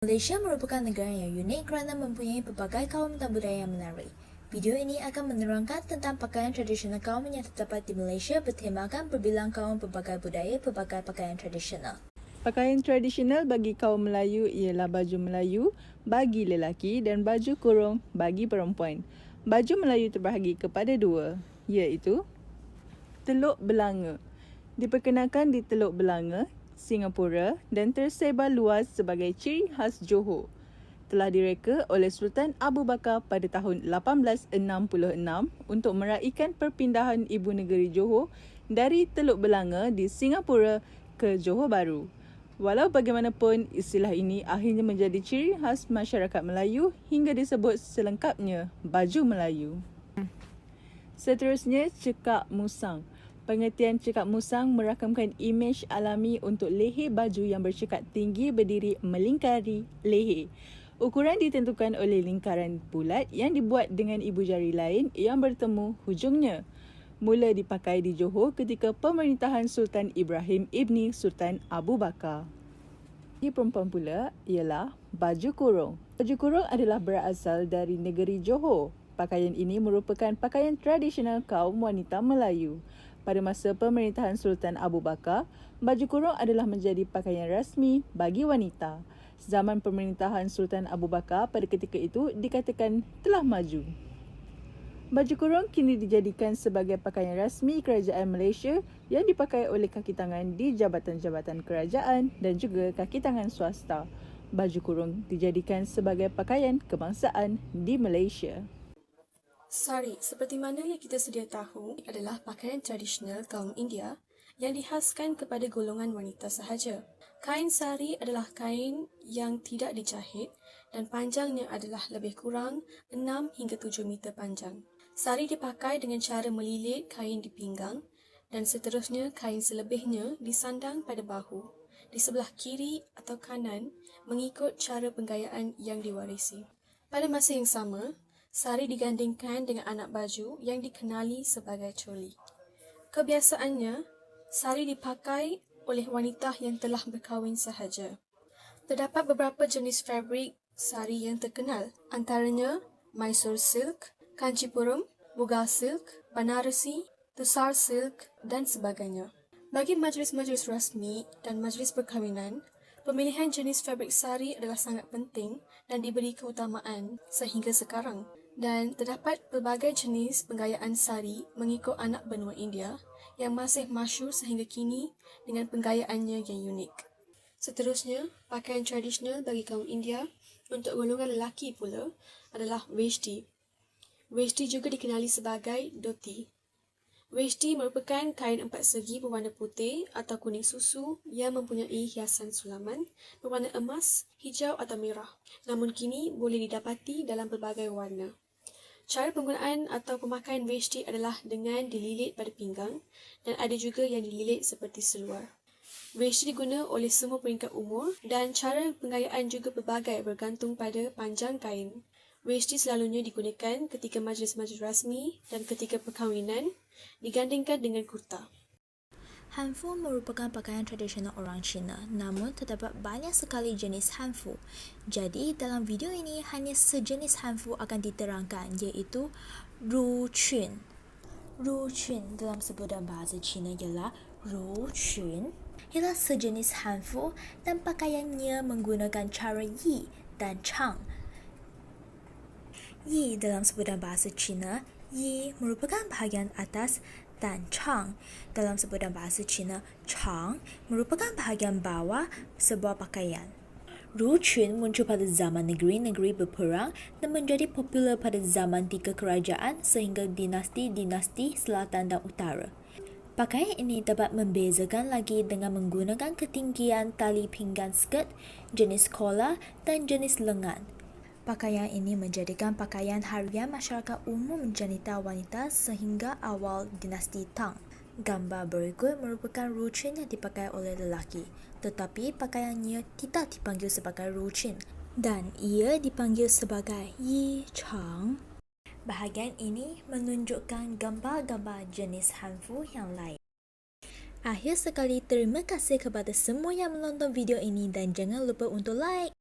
Malaysia merupakan negara yang unik kerana mempunyai pelbagai kaum dan budaya yang menarik. Video ini akan menerangkan tentang pakaian tradisional kaum yang terdapat di Malaysia bertemakan berbilang kaum pelbagai budaya, pelbagai pakaian tradisional. Pakaian tradisional bagi kaum Melayu ialah baju Melayu bagi lelaki dan baju kurung bagi perempuan. Baju Melayu terbahagi kepada dua, iaitu Teluk Belanga. Diperkenalkan di Teluk Belanga, Singapura dan tersebar luas sebagai ciri khas Johor. Telah direka oleh Sultan Abu Bakar pada tahun 1866 untuk meraihkan perpindahan ibu negeri Johor dari Teluk Belanga di Singapura ke Johor Bahru. Walau bagaimanapun, istilah ini akhirnya menjadi ciri khas masyarakat Melayu hingga disebut selengkapnya baju Melayu. Seterusnya, cekak musang. Pengertian cekak musang merakamkan imej alami untuk leher baju yang bercekak tinggi berdiri melingkari leher. Ukuran ditentukan oleh lingkaran bulat yang dibuat dengan ibu jari lain yang bertemu hujungnya. Mula dipakai di Johor ketika pemerintahan Sultan Ibrahim Ibni Sultan Abu Bakar. Bagi perempuan pula ialah baju kurung. Baju kurung adalah berasal dari negeri Johor. Pakaian ini merupakan pakaian tradisional kaum wanita Melayu. Pada masa pemerintahan Sultan Abu Bakar, baju kurung adalah menjadi pakaian rasmi bagi wanita. Zaman pemerintahan Sultan Abu Bakar pada ketika itu dikatakan telah maju. Baju kurung kini dijadikan sebagai pakaian rasmi kerajaan Malaysia yang dipakai oleh kaki tangan di jabatan-jabatan kerajaan dan juga kaki tangan swasta. Baju kurung dijadikan sebagai pakaian kebangsaan di Malaysia. Sari, seperti mana yang kita sedia tahu, adalah pakaian tradisional kaum India yang dikhaskan kepada golongan wanita sahaja. Kain sari adalah kain yang tidak dijahit dan panjangnya adalah lebih kurang 6 hingga 7 meter panjang. Sari dipakai dengan cara melilit kain di pinggang dan seterusnya kain selebihnya disandang pada bahu, di sebelah kiri atau kanan mengikut cara penggayaan yang diwarisi. Pada masa yang sama, sari digandingkan dengan anak baju yang dikenali sebagai coli. Kebiasaannya, sari dipakai oleh wanita yang telah berkahwin sahaja. Terdapat beberapa jenis fabrik sari yang terkenal, antaranya Mysore silk, Kanchipuram, Mughal silk, Banarasi, Tusar silk dan sebagainya. Bagi majlis-majlis rasmi dan majlis perkahwinan, pemilihan jenis fabrik sari adalah sangat penting dan diberi keutamaan sehingga sekarang. Dan terdapat pelbagai jenis penggayaan sari mengikut anak benua India yang masih masyhur sehingga kini dengan penggayaannya yang unik. Seterusnya, pakaian tradisional bagi kaum India untuk golongan lelaki pula adalah weshti. Weshti juga dikenali sebagai dhoti. Weshti merupakan kain empat segi berwarna putih atau kuning susu yang mempunyai hiasan sulaman berwarna emas, hijau atau merah. Namun kini boleh didapati dalam pelbagai warna. Cara penggunaan atau pemakaian weshti adalah dengan dililit pada pinggang dan ada juga yang dililit seperti seluar. Weshti diguna oleh semua peringkat umur dan cara penggayaan juga pelbagai bergantung pada panjang kain. Weshti selalunya digunakan ketika majlis-majlis rasmi dan ketika perkahwinan digandingkan dengan kurta. Hanfu merupakan pakaian tradisional orang Cina, namun terdapat banyak sekali jenis hanfu. Jadi, dalam video ini hanya sejenis hanfu akan diterangkan, iaitu ruqun. Ruqun dalam sebutan bahasa Cina ialah ruqun. Ialah sejenis hanfu dan pakaiannya menggunakan cara yi dan chang. Yi dalam sebutan bahasa Cina, yi merupakan bahagian atas dan chang dalam sebutan bahasa Cina, chang merupakan bahagian bawah sebuah pakaian. Ruqun muncul pada zaman negeri-negeri berperang dan menjadi popular pada zaman 3 kerajaan sehingga dinasti-dinasti selatan dan utara. Pakaian ini dapat membezakan lagi dengan menggunakan ketinggian tali pinggang skirt, jenis collar dan jenis lengan. Pakaian ini menjadikan pakaian harian masyarakat umum wanita sehingga awal dinasti Tang. Gambar berikut merupakan ruqun yang dipakai oleh lelaki, tetapi pakaiannya tidak dipanggil sebagai ruqun dan ia dipanggil sebagai yi chang. Bahagian ini menunjukkan gambar-gambar jenis hanfu yang lain. Akhir sekali, terima kasih kepada semua yang menonton video ini dan jangan lupa untuk like.